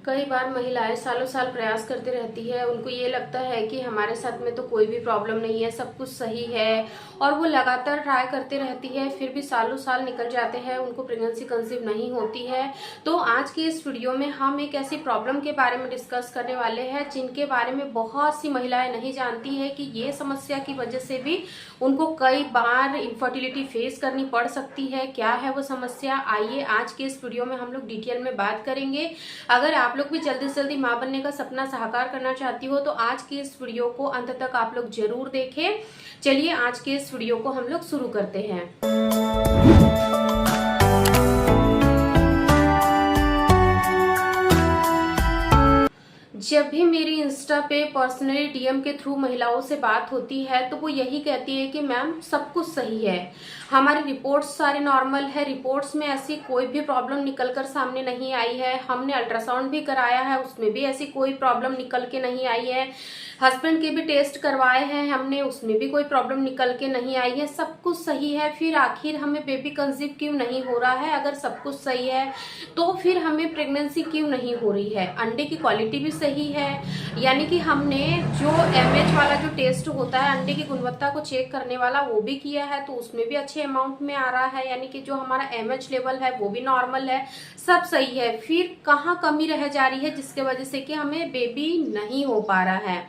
कई बार महिलाएं सालों साल प्रयास करती रहती है। उनको ये लगता है कि हमारे साथ में तो कोई भी प्रॉब्लम नहीं है, सब कुछ सही है, और वो लगातार ट्राई करती रहती है, फिर भी सालों साल निकल जाते हैं, उनको प्रेगनेंसी कंसीव नहीं होती है। तो आज के इस वीडियो में हम एक ऐसी प्रॉब्लम के बारे में डिस्कस करने वाले हैं जिनके बारे में बहुत सी महिलाएं नहीं जानती है कि ये समस्या की वजह से भी उनको कई बार इनफर्टिलिटी फेस करनी पड़ सकती है। क्या है वो समस्या, आइए आज के इस वीडियो में हम लोग डिटेल में बात करेंगे। अगर आप लोग भी जल्दी से जल्दी माँ बनने का सपना साकार करना चाहती हो तो आज के इस वीडियो को अंत तक आप लोग जरूर देखें। चलिए आज के इस वीडियो को हम लोग शुरू करते हैं। जब भी मेरी इंस्टा पे पर्सनली डीएम के थ्रू महिलाओं से बात होती है तो वो यही कहती है कि मैम सब कुछ सही है, हमारी रिपोर्ट्स सारे नॉर्मल है, रिपोर्ट्स में ऐसी कोई भी प्रॉब्लम निकल कर सामने नहीं आई है, हमने अल्ट्रासाउंड भी कराया है उसमें भी ऐसी कोई प्रॉब्लम निकल के नहीं आई है, हस्बैंड के भी टेस्ट करवाए हैं हमने, उसमें भी कोई प्रॉब्लम निकल के नहीं आई है, सब कुछ सही है। फिर आखिर हमें बेबी कंसीव क्यों नहीं हो रहा है? अगर सब कुछ सही है तो फिर हमें प्रेगनेंसी क्यों नहीं हो रही है? अंडे की क्वालिटी भी सही है, यानी कि हमने जो एमएच वाला जो टेस्ट होता है अंडे की गुणवत्ता को चेक करने वाला वो भी किया है तो उसमें भी अच्छे अमाउंट में आ रहा है, यानी कि जो हमारा एमएच लेवल है वो भी नॉर्मल है, सब सही है। फिर कहाँ कमी रह जा रही है जिसके वजह से कि हमें बेबी नहीं हो पा रहा है?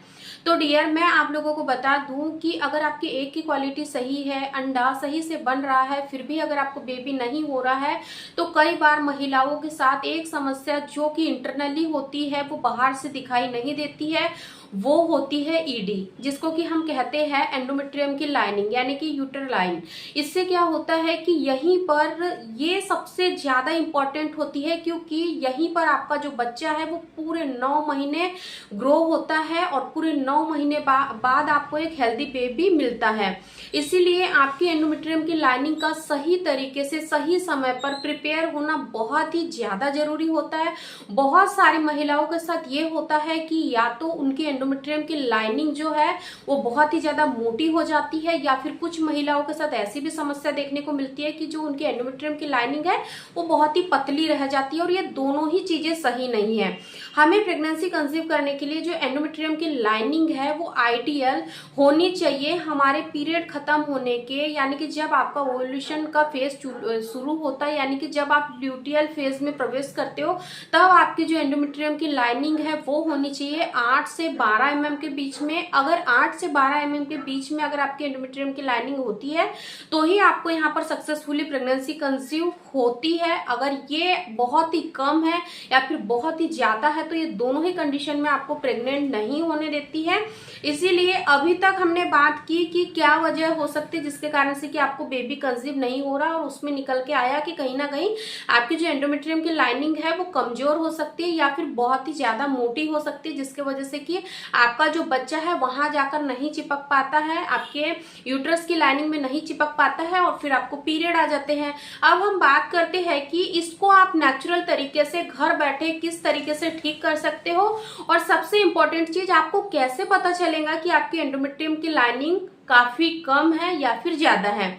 तो डियर, मैं आप लोगों को बता दूं कि अगर आपकी एग की क्वालिटी सही है, अंडा सही से बन रहा है, फिर भी अगर आपको बेबी नहीं हो रहा है तो कई बार महिलाओं के साथ एक समस्या जो कि इंटरनली होती है वो बाहर से दिखाई नहीं देती है, वो होती है ईडी, जिसको कि हम कहते हैं एंडोमेट्रियम की लाइनिंग यानी कि यूटर लाइन। इससे क्या होता है कि यहीं पर ये सबसे ज्यादा इंपॉर्टेंट होती है क्योंकि यहीं पर आपका जो बच्चा है वो पूरे 9 महीने ग्रो होता है और पूरे 9 महीने बाद आपको एक हेल्दी बेबी मिलता है। इसीलिए आपकी एंडोमेट्रियम की लाइनिंग का सही तरीके से सही समय पर प्रिपेयर होना बहुत ही ज्यादा जरूरी होता है। बहुत सारी महिलाओं के साथ ये होता है कि या तो उनकी एंडोमेट्रियम की लाइनिंग जो है वो बहुत ही ज्यादा मोटी हो जाती है, या फिर कुछ महिलाओं के साथ ऐसी भी समस्या देखने को मिलती है कि जो उनकी एंडोमेट्रियम की लाइनिंग है वो बहुत ही पतली रह जाती है, और ये दोनों ही चीजें सही नहीं है। हमें प्रेगनेंसी कंसीव करने के लिए जो एंडोमेट्रियम की लाइनिंग है वो आइडियल होनी चाहिए हमारे पीरियड खत्म होने के, यानी कि जब आपका ओव्यूलेशन का फेज शुरू होता है, यानी कि जब आप ल्यूटियल फेज में प्रवेश करते हो तब आपकी जो एंडोमेट्रियम की लाइनिंग है वो होनी चाहिए 8 से 12 mm के बीच में। अगर 8 से 12 mm के बीच में अगर आपकी एंडोमेट्रियम की लाइनिंग होती है तो ही आपको यहाँ पर सक्सेसफुली प्रेगनेंसी कंसीव होती है। अगर ये बहुत ही कम है या फिर बहुत ही ज्यादा है तो ये दोनों ही कंडीशन में आपको प्रेग्नेंट नहीं होने देती है। इसीलिए अभी तक हमने बात की कि क्या वजह हो सकती है जिसके कारण से कि आपको बेबी कंसीव नहीं हो रहा, और उसमें निकल के आया कि कहीं ना कहीं आपकी जो एंडोमेट्रियम की लाइनिंग है वो कमजोर हो सकती है या फिर बहुत ही ज्यादा मोटी हो सकती है, जिसके वजह से कि आपका जो बच्चा है वहां जाकर नहीं चिपक पाता है, आपके यूट्रस की लाइनिंग में नहीं चिपक पाता है और फिर आपको पीरियड आ जाते हैं। अब हम बात करते हैं कि इसको आप नेचुरल तरीके से घर बैठे किस तरीके से ठीक कर सकते हो, और सबसे इंपॉर्टेंट चीज आपको कैसे पता चलेगा कि आपकी एंडोमेट्रियम की लाइनिंग काफी कम है या फिर ज्यादा है।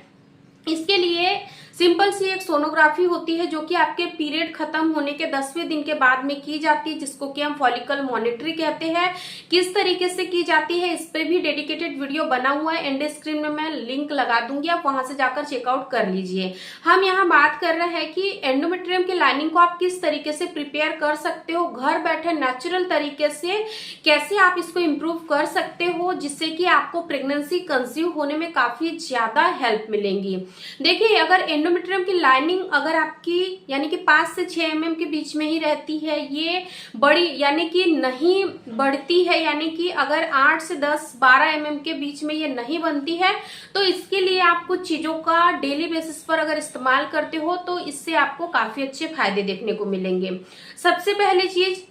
इसके लिए सिंपल सी एक सोनोग्राफी होती है जो कि आपके पीरियड खत्म होने के 10वें दिन के बाद में की जाती है, जिसको कि हम फॉलिकल मॉनिटरी कहते हैं। किस तरीके से की जाती है इस पे भी डेडिकेटेड वीडियो बना हुआ है, एंड स्क्रीन में मैं लिंक लगा दूंगी, आप वहां से जाकर चेकआउट कर लीजिए। हम यहाँ बात कर रहे हैं कि एंडोमेट्रियम की लाइनिंग को आप किस तरीके से प्रिपेयर कर सकते हो घर बैठे नेचुरल तरीके से, कैसे आप इसको इम्प्रूव कर सकते हो जिससे कि आपको प्रेगनेंसी कंसीव होने में काफी ज्यादा हेल्प मिलेंगी। देखिए, अगर एंडोमेट्रियम की लाइनिंग अगर आपकी यानी कि 5 से 6 mm के बीच में ही रहती है, ये बड़ी यानी कि नहीं बढ़ती है, यानी कि अगर 8 से 10-12 mm के बीच में ये नहीं बनती है तो इसके लिए आप कुछ चीजों का डेली बेसिस पर अगर इस्तेमाल करते हो तो इससे आपको काफी अच्छे फायदे देखने को मिलेंगे। सबसे पहली चीज,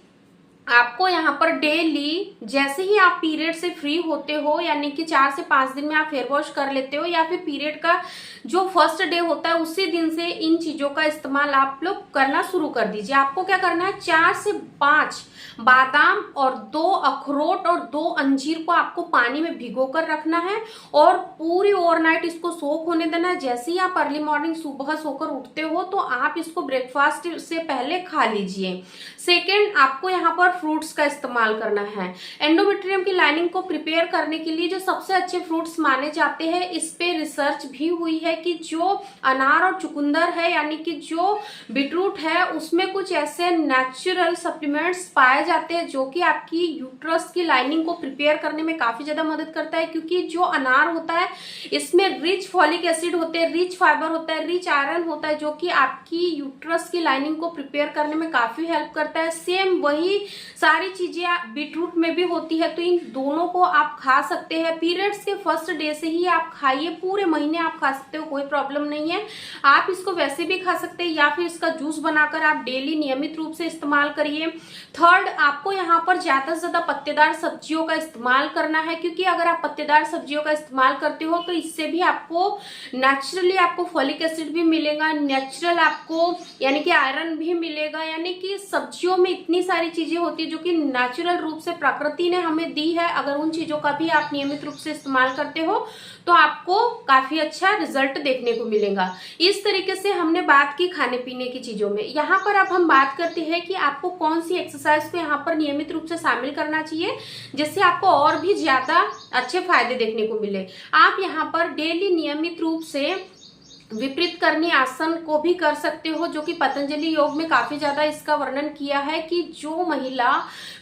आपको यहाँ पर डेली जैसे ही आप पीरियड से फ्री होते हो, यानी कि 4 से 5 दिन में आप हेयर वॉश कर लेते हो, या फिर पीरियड का जो फर्स्ट डे होता है उसी दिन से इन चीजों का इस्तेमाल आप लोग करना शुरू कर दीजिए। आपको क्या करना है, 4 से 5 बादाम और 2 अखरोट और 2 अंजीर को आपको पानी में भिगो कर रखना है और पूरी ओवरनाइट इसको सोक होने देना है। जैसे ही आप अर्ली मॉर्निंग सुबह सोकर उठते हो तो आप इसको ब्रेकफास्ट से पहले खा लीजिए। सेकेंड, आपको यहाँ पर फ्रूट्स का इस्तेमाल करना है। एंडोमेट्रियम की लाइनिंग को प्रिपेयर करने के लिए जो सबसे अच्छे फ्रूट्स माने जाते हैं, इस पे रिसर्च भी हुई है कि जो अनार और चुकंदर है, यानी कि जो बीटरूट है, उसमें कुछ ऐसे नेचुरल सप्लीमेंट्स पाए जाते हैं जो कि आपकी यूट्रस की लाइनिंग को प्रिपेयर करने में काफी ज्यादा मदद करता है। क्योंकि जो अनार होता है इसमें रिच फॉलिक एसिड होते हैं, रिच फाइबर होता है, रिच आयरन होता है, जो कि आपकी यूट्रस की लाइनिंग को प्रिपेयर करने में काफी हेल्प करता है। सेम वही सारी चीजें बीटरूट में भी होती है, तो इन दोनों को आप खा सकते हैं। पीरियड्स के फर्स्ट डे से ही आप खाइए, पूरे महीने आप खा सकते हो, कोई प्रॉब्लम नहीं है। आप इसको वैसे भी खा सकते हैं या फिर इसका जूस बनाकर आप डेली नियमित रूप से इस्तेमाल करिए। थर्ड, आपको यहाँ पर ज्यादा से ज्यादा पत्तेदार सब्जियों का इस्तेमाल करना है, क्योंकि अगर आप पत्तेदार सब्जियों का इस्तेमाल करते हो तो इससे भी आपको नेचुरली आपको फॉलिक एसिड भी मिलेगा, नेचुरल आपको यानी कि आयरन भी मिलेगा। यानी कि सब्जियों में इतनी सारी चीजें होती है जो कि नेचुरल रूप से प्रकृति ने हमें दी है। अगर उन चीजों का भी आप नियमित रूप से इस्तेमाल करते हो तो आपको काफी अच्छा रिजल्ट देखने को मिलेगा। इस तरीके से हमने बात की खाने पीने की चीजों में। यहाँ पर अब हम बात करते हैं कि आपको कौन सी एक्सरसाइज को यहाँ पर नियमित रूप से शामिल करना चाहिए जिससे आपको और भी ज्यादा अच्छे फायदे देखने को मिले। आप यहाँ पर डेली नियमित रूप से विपरीत करनी आसन को भी कर सकते हो, जो कि पतंजलि योग में काफी ज्यादा इसका वर्णन किया है कि जो महिला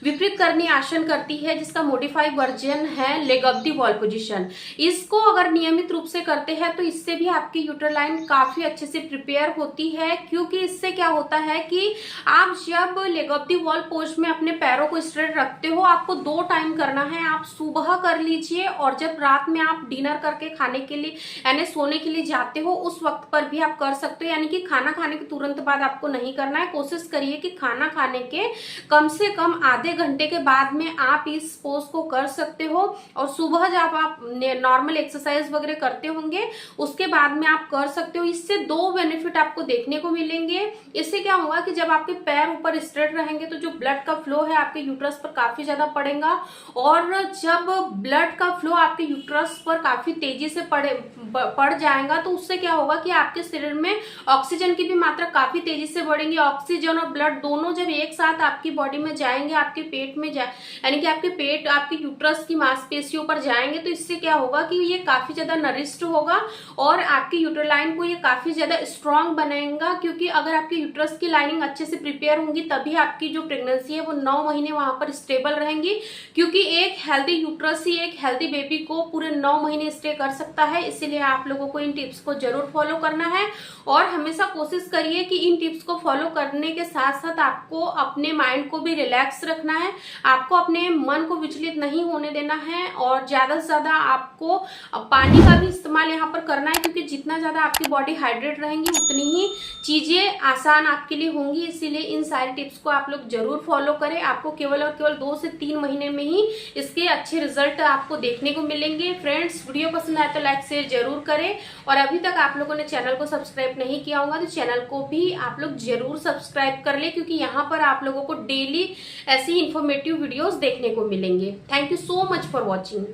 विपरीत करनी आसन करती है, जिसका मॉडिफाइड वर्जन है leg up the wall position, इसको अगर नियमित रूप से करते हैं तो इससे भी आपकी यूट्रालाइन काफी अच्छे से प्रिपेयर होती है। क्योंकि इससे क्या होता है कि आप जब leg up the wall pose में अपने पैरों को स्ट्रेट रखते हो, आपको 2 टाइम करना है। आप सुबह कर लीजिए और जब रात में आप डिनर करके खाने के लिए यानी सोने के लिए जाते हो उस वक्त पर भी आप कर सकते हो। यानी कि खाना खाने के तुरंत बाद आपको नहीं करना है। कोशिश करिए कि खाना खाने के कम से कम आधे घंटे के बाद में आप इस पोज को कर सकते हो। और सुबह जब आप नॉर्मल एक्सरसाइज वगैरह करते होंगे उसके बाद में आप कर सकते हो। इससे 2 बेनिफिट आपको देखने को मिलेंगे। इससे क्या होगा कि जब आपके पैर ऊपर स्ट्रेट रहेंगे तो जो ब्लड का फ्लो है आपके यूट्रस पर काफी ज्यादा पड़ेगा, और जब ब्लड का फ्लो आपके यूट्रस पर काफी तेजी से पड़ जाएगा तो उससे क्या होगा कि आपके शरीर में ऑक्सीजन की भी मात्रा काफी तेजी से बढ़ेगी। ऑक्सीजन और ब्लड दोनों जब एक साथ आपकी बॉडी में जाएंगे, आपके पेट में यानी कि आपके पेट आपके यूट्रस की मांसपेशियों पर जाएंगे, तो इससे क्या होगा कि ये काफी ज्यादा नरिष्ट होगा और आपकी यूट्रालाइन को ये काफी ज्यादा स्ट्रांग बनाएगा। क्योंकि अगर आपकी यूट्रस की लाइनिंग अच्छे से प्रिपेयर होंगी तभी आपकी जो प्रेगनेंसी है वो 9 महीने वहां पर स्टेबल रहेंगी। क्योंकि एक हेल्दी यूट्रस ही एक हेल्दी बेबी को पूरे 9 महीने स्टे कर सकता है। इसीलिए आप लोगों को इन टिप्स को जरूर फॉलो करना है और हमेशा कोशिश करिए कि इन टिप्स को फॉलो करने के साथ साथ आपको अपने माइंड को भी रिलैक्स रखना है, आपको अपने मन को विचलित नहीं होने देना है, और ज्यादा से ज्यादा आपको पानी का भी इस्तेमाल यहाँ पर करना है। क्योंकि जितना ज्यादा आपकी बॉडी हाइड्रेट रहेंगी उतनी ही चीजें आसान आपके लिए होंगी। इसीलिए इन सारी टिप्स को आप लोग जरूर फॉलो करें। आपको केवल और केवल 2 से 3 महीने में ही इसके अच्छे रिजल्ट आपको देखने को मिलेंगे। फ्रेंड्स, वीडियो पसंद आए तो लाइक शेयर जरूर करें, और अभी तक आप लोगों ने चैनल को सब्सक्राइब नहीं किया होगा तो चैनल को भी आप लोग जरूर सब्सक्राइब कर ले, क्योंकि यहाँ पर आप लोगों को डेली ऐसी इंफॉर्मेटिव वीडियोस देखने को मिलेंगे। Thank you so much for watching.